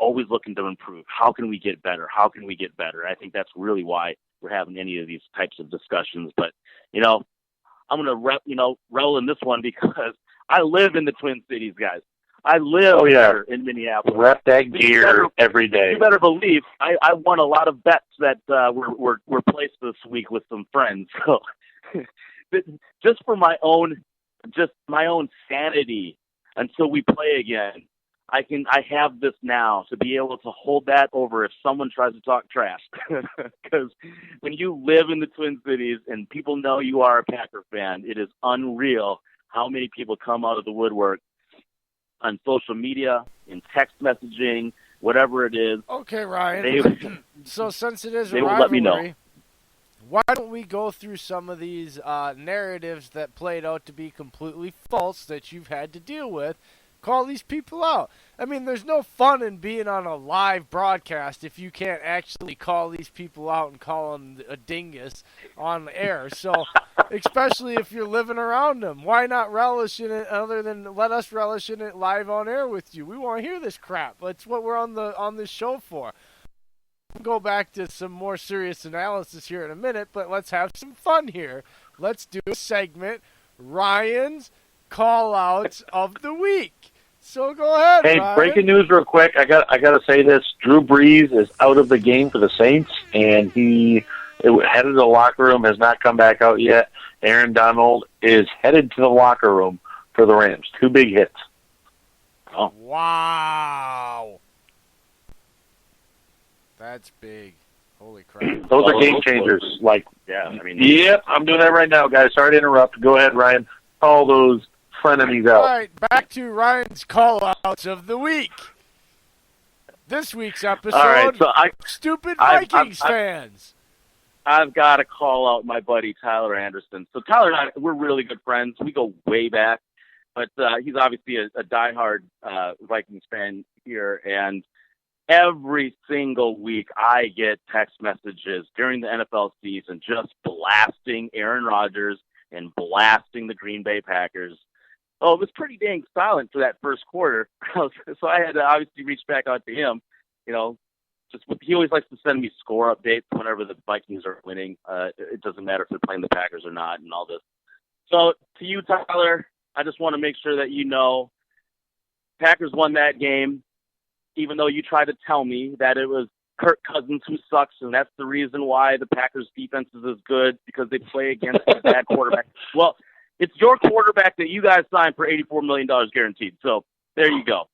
always looking to improve. How can we get better? How can we get better? I think that's really why we're having any of these types of discussions. But, I'm going to roll in this one because I live in the Twin Cities, guys. I live here in Minneapolis. Rep that gear every day. You better believe I won a lot of bets that were placed this week with some friends. So just for my own sanity until we play again, I have this now to be able to hold that over if someone tries to talk trash. Because when you live in the Twin Cities and people know you are a Packer fan, it is unreal how many people come out of the woodwork on social media, in text messaging, whatever it is. Okay, Ryan. So since it is a rivalry, let me know. Why don't we go through some of these narratives that played out to be completely false that you've had to deal with? Call these people out. I mean, there's no fun in being on a live broadcast if you can't actually call these people out and call them a dingus on the air. So, especially if you're living around them, why not relish in it other than let us relish in it live on air with you? We want to hear this crap. That's what we're on this show for. We'll go back to some more serious analysis here in a minute, but let's have some fun here. Let's do a segment, Ryan's Call-outs of the week. So go ahead, Hey, Ryan. breaking news real quick. I got to say this. Drew Brees is out of the game for the Saints, and he headed to the locker room, has not come back out yet. Aaron Donald is headed to the locker room for the Rams. 2 big hits. Oh. Wow. That's big. Holy crap. Those are game changers. Yep, I'm doing that right now, guys. Sorry to interrupt. Go ahead, Ryan. Call those frenemies out. All right, back to Ryan's call-outs of the week. This week's episode, All right, so stupid Vikings fans. I've got to call out my buddy Tyler Anderson. So Tyler and I, we're really good friends. We go way back, but he's obviously a diehard Vikings fan here. And every single week I get text messages during the NFL season just blasting Aaron Rodgers and blasting the Green Bay Packers. Oh, it was pretty dang silent for that first quarter. So I had to obviously reach back out to him. He always likes to send me score updates whenever the Vikings are winning. It doesn't matter if they're playing the Packers or not and all this. So to you, Tyler, I just want to make sure that you know Packers won that game, even though you tried to tell me that it was Kirk Cousins who sucks, and that's the reason why the Packers' defense is as good, because they play against a bad quarterback. Well, it's your quarterback that you guys signed for $84 million guaranteed. So there you go.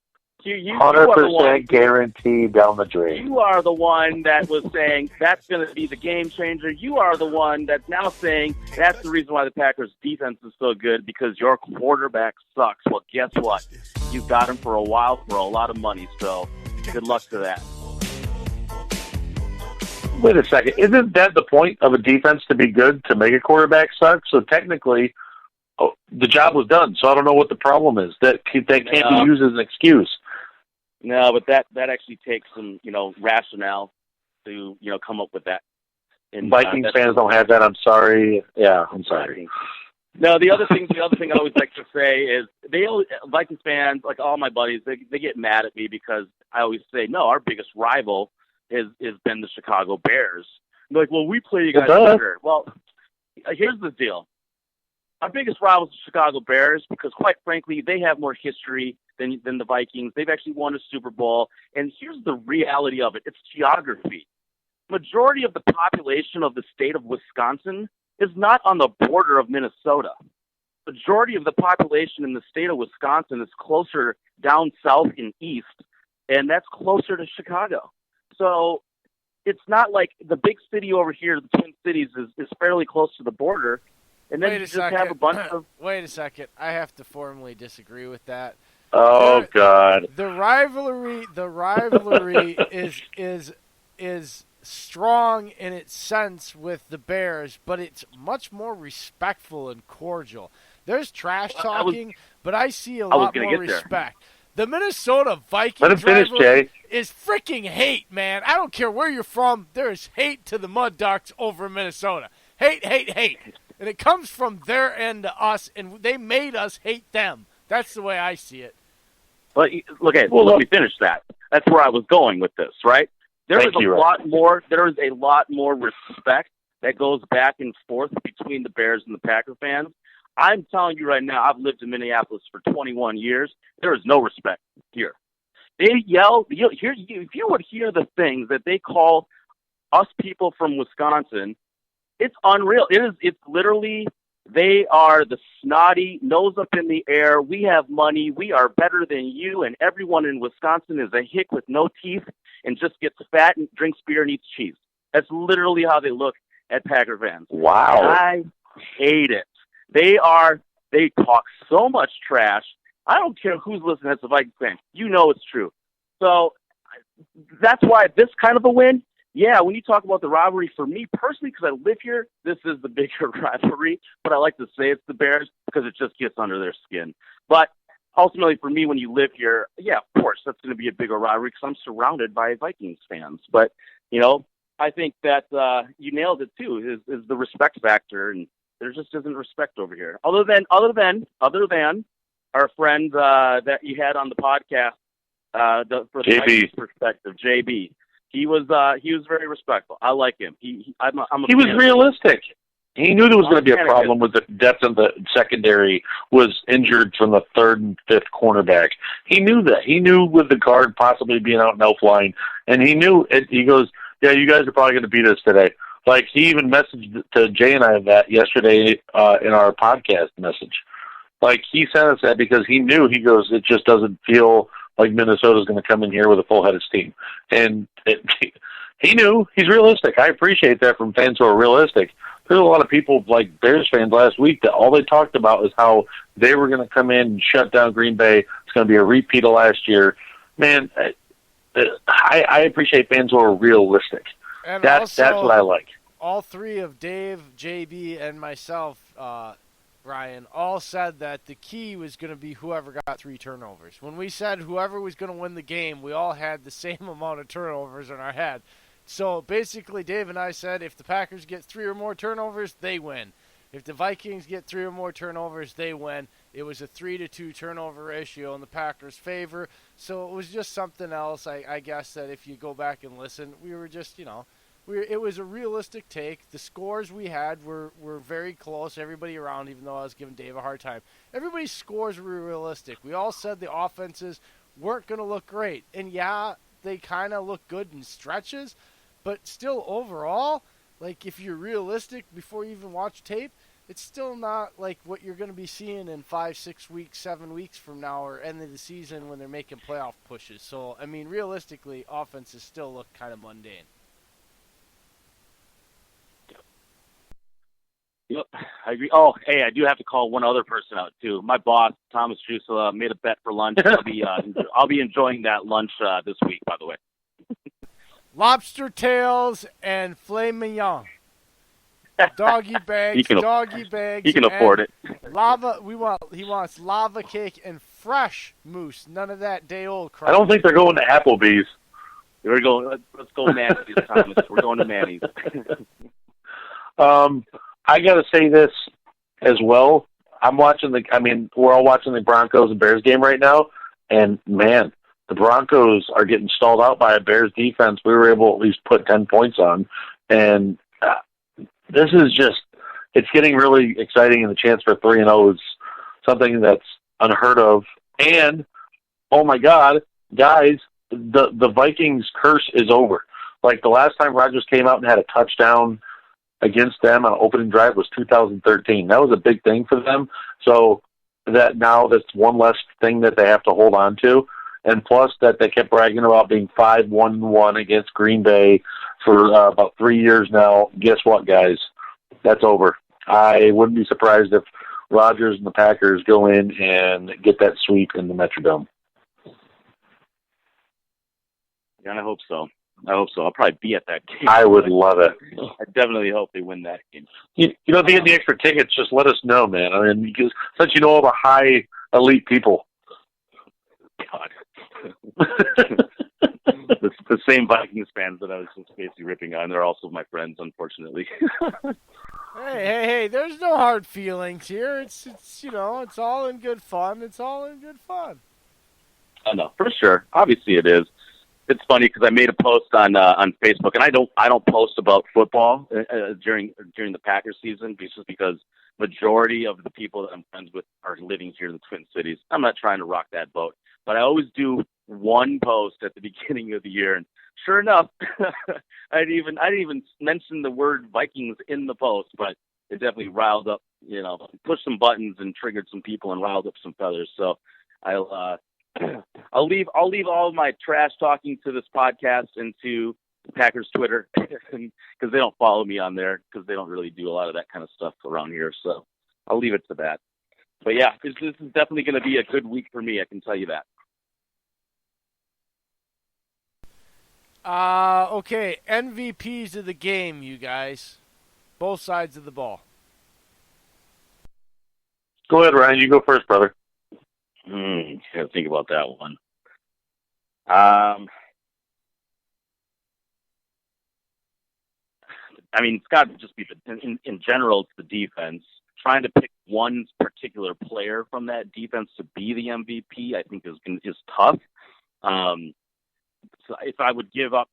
You 100% guaranteed down the drain. You are the one that was saying that's going to be the game changer. You are the one that's now saying that's the reason why the Packers' defense is so good, because your quarterback sucks. Well, guess what? You've got him for a while for a lot of money, so good luck to that. Wait a second. Isn't that the point of a defense, to be good, to make a quarterback suck? So technically, the job was done. So I don't know what the problem is. That can't be used as an excuse. No, but that actually takes some, rationale to, come up with that. And Vikings fans don't have that. I'm sorry. Yeah, I'm sorry. No, the other thing I always like to say is Vikings fans, like all my buddies, they get mad at me because I always say, no, our biggest rival has been the Chicago Bears. They're like, well, we play you guys better. Well, here's the deal. Our biggest rival is the Chicago Bears because, quite frankly, they have more history than the Vikings. They've actually won a Super Bowl. And here's the reality of it. It's geography. Majority of the population of the state of Wisconsin is not on the border of Minnesota. Majority of the population in the state of Wisconsin is closer down south and east, and that's closer to Chicago. So it's not like the big city over here, the Twin Cities, is fairly close to the border. And then have a bunch of... Wait a second. I have to formally disagree with that. Oh, God. The rivalry is strong in its sense with the Bears, but it's much more respectful and cordial. There's trash talking, but I see a lot more respect. The Minnesota Vikings rivalry is freaking hate, man. I don't care where you're from. There is hate to the Mud Ducks over Minnesota. Hate, hate, hate. And it comes from their end to us, and they made us hate them. That's the way I see it. But let me finish that. That's where I was going with this, right? There is Ryan. a lot more respect that goes back and forth between the Bears and the Packer fans. I'm telling you right now, I've lived in Minneapolis for 21 years. There is no respect here. They yell. If you would hear the things that they call us people from Wisconsin, it's unreal. It's literally, they are the snotty, nose up in the air. We have money. We are better than you. And everyone in Wisconsin is a hick with no teeth and just gets fat and drinks beer and eats cheese. That's literally how they look at Packer fans. Wow. And I hate it. They talk so much trash. I don't care who's listening as a Vikings fan. You know it's true. So that's why this kind of a win, yeah, when you talk about the rivalry, for me personally, because I live here, this is the bigger rivalry. But I like to say it's the Bears because it just gets under their skin. But ultimately, for me, when you live here, yeah, of course, that's going to be a bigger rivalry because I'm surrounded by Vikings fans. But, I think that you nailed it, too, is the respect factor. And there just isn't respect over here. Other than our friend that you had on the podcast, for the Vikings perspective, JB. He was very respectful. I like him. He was realistic. He knew there was going to be a problem with the depth of the secondary was injured from the third and fifth cornerback. He knew that. He knew with the guard possibly being out in elf line, and he knew it. He goes, yeah, you guys are probably going to beat us today. Like, he even messaged to Jay and I that yesterday in our podcast message. Like, he sent us that because he knew. He goes, it just doesn't feel like Minnesota's going to come in here with a full-headed steam. And he knew. He's realistic. I appreciate that from fans who are realistic. There's a lot of people, like Bears fans last week, that all they talked about is how they were going to come in and shut down Green Bay. It's going to be a repeat of last year. Man, I appreciate fans who are realistic. And that's what I like. All three of Dave, JB, and myself, Ryan, all said that the key was going to be whoever got 3 turnovers. When we said whoever was going to win the game, we all had the same amount of turnovers in our head. So basically, Dave and I said if the Packers get 3 or more turnovers, they win. If the Vikings get 3 or more turnovers, they win. It was a 3-2 turnover ratio in the Packers' favor. So it was just something else, I guess, that if you go back and listen, we were just, it was a realistic take. The scores we had were very close. Everybody around, even though I was giving Dave a hard time, everybody's scores were realistic. We all said the offenses weren't going to look great. And, yeah, they kind of look good in stretches. But still, overall, like, if you're realistic before you even watch tape, it's still not like what you're going to be seeing in 5, 6 weeks, 7 weeks from now or end of the season when they're making playoff pushes. So, I mean, realistically, offenses still look kind of mundane. Yep, I agree. Oh, hey, I do have to call one other person out too. My boss, Thomas Juice, made a bet for lunch. I'll be enjoying that lunch this week, by the way. Lobster tails and filet mignon. Doggy bags, doggy bags. He can afford it. He wants lava cake and fresh mousse. None of that day old crap. I don't think they're going to Applebee's. Let's go Manny's, Thomas. We're going to Manny's. I got to say this as well. We're all watching the Broncos and Bears game right now, and man, the Broncos are getting stalled out by a Bears defense we were able to at least put 10 points on, and this is just, it's getting really exciting, and the chance for 3-0 is something that's unheard of. And, oh my God, guys, the Vikings curse is over. Like, the last time Rodgers came out and had a touchdown against them on opening drive was 2013. That was a big thing for them. So that now that's one less thing that they have to hold on to. And plus that they kept bragging about being 5-1-1 against Green Bay for about 3 years now. Guess what, guys? That's over. I wouldn't be surprised if Rodgers and the Packers go in and get that sweep in the Metrodome. Yeah, I hope so. I'll probably be at that game. I would love it. I definitely hope they win that game. If you don't get the extra tickets, just let us know, man. I mean, because since you know all the high elite people. God. the same Vikings fans that I was just basically ripping on, they're also my friends, unfortunately. Hey, there's no hard feelings here. It's it's all in good fun. I know, for sure. Obviously it is. It's funny because I made a post on Facebook, and I don't post about football during the Packers season, just because majority of the people that I'm friends with are living here in the Twin Cities. I'm not trying to rock that boat, but I always do one post at the beginning of the year, and sure enough, I didn't even mention the word Vikings in the post, but it definitely riled up, pushed some buttons and triggered some people and riled up some feathers. So I'll leave all of my trash talking to this podcast and to Packers Twitter because they don't follow me on there because they don't really do a lot of that kind of stuff around here. So I'll leave it to that. But yeah, this is definitely going to be a good week for me. I can tell you that. Okay, MVPs of the game, you guys. Both sides of the ball. Go ahead, Ryan. You go first, brother. Gotta think about that one. I mean, it's got to just be in general, it's the defense. Trying to pick one particular player from that defense to be the MVP, I think is tough. So if I would give up,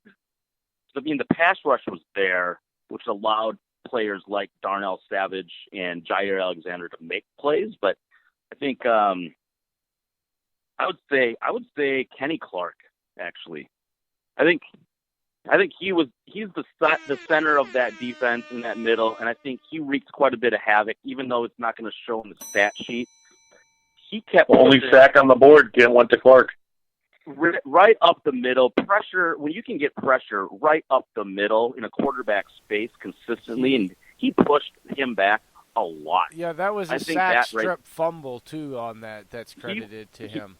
I mean, the pass rush was there, which allowed players like Darnell Savage and Jair Alexander to make plays. But I think I would say Kenny Clark. Actually, I think he's the center of that defense in that middle, and I think he wreaked quite a bit of havoc, even though it's not going to show in the stat sheet. He kept only sack on the board went to Clark. Right up the middle, pressure. When you can get pressure right up the middle in a quarterback space consistently, and he pushed him back a lot. Yeah, that was a sack strip fumble too on that. That's credited to him.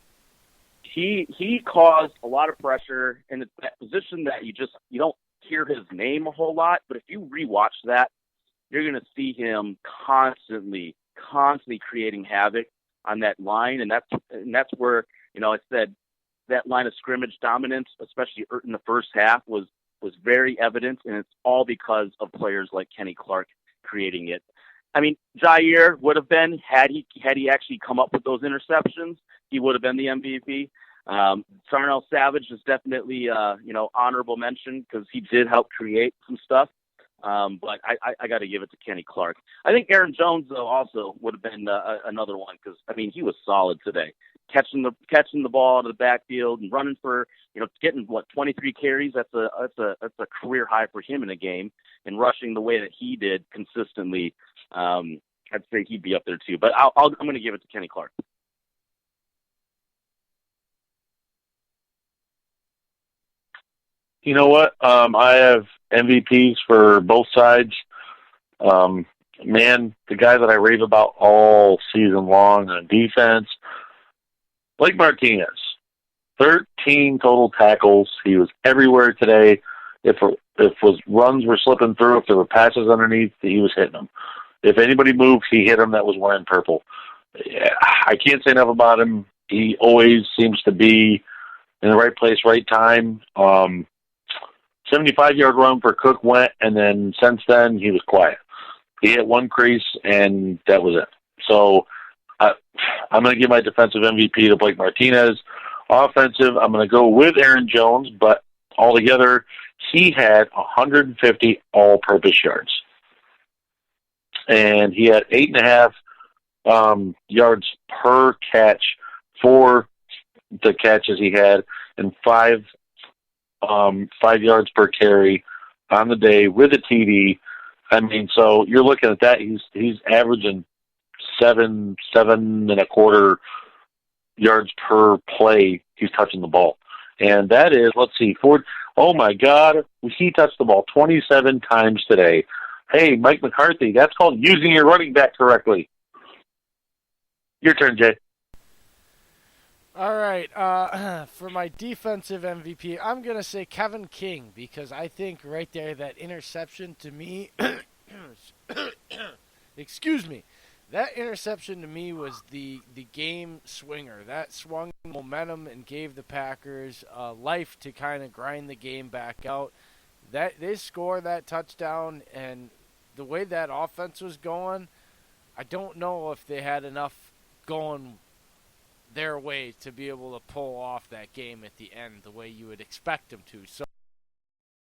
He caused a lot of pressure, and it's that position that you don't hear his name a whole lot. But if you rewatch that, you're going to see him constantly creating havoc on that line, and that's where I said that line of scrimmage dominance, especially in the first half, was very evident, and it's all because of players like Kenny Clark creating it. I mean, Jair would have been, had he actually come up with those interceptions, he would have been the MVP. Darnell Savage is definitely, honorable mention because he did help create some stuff. But I got to give it to Kenny Clark. I think Aaron Jones, though, also would have been another one because, I mean, he was solid today. Catching the ball out of the backfield and running for, getting 23 carries. That's a career high for him in a game, and rushing the way that he did consistently. I'd say he'd be up there too. But I'm going to give it to Kenny Clark. You know what? I have MVPs for both sides. Man, the guy that I rave about all season long on defense, Blake Martinez. 13 total tackles. He was everywhere today. If runs were slipping through, if there were passes underneath, he was hitting them. If anybody moved, he hit him that was wearing purple. Yeah, I can't say enough about him. He always seems to be in the right place, right time. 75-yard run for Cook went, and then since then, he was quiet. He hit one crease, and that was it. So I'm going to give my defensive MVP to Blake Martinez. Offensive, I'm going to go with Aaron Jones, but altogether, he had 150 all-purpose yards. And he had 8.5 yards per catch for the catches he had, and 5 yards per carry on the day with a TD. I mean, so you're looking at that. He's averaging 7.25 yards per play. He's touching the ball, and that is, let's see, oh my God, he touched the ball 27 times today. Hey, Mike McCarthy, that's called using your running back correctly. Your turn, Jay. All right, for my defensive MVP, I'm going to say Kevin King because I think right there that interception to me, excuse me, that interception to me was the game swinger. That swung momentum and gave the Packers life to kind of grind the game back out. That they score that touchdown, and the way that offense was going, I don't know if they had enough going their way to be able to pull off that game at the end the way you would expect them to. So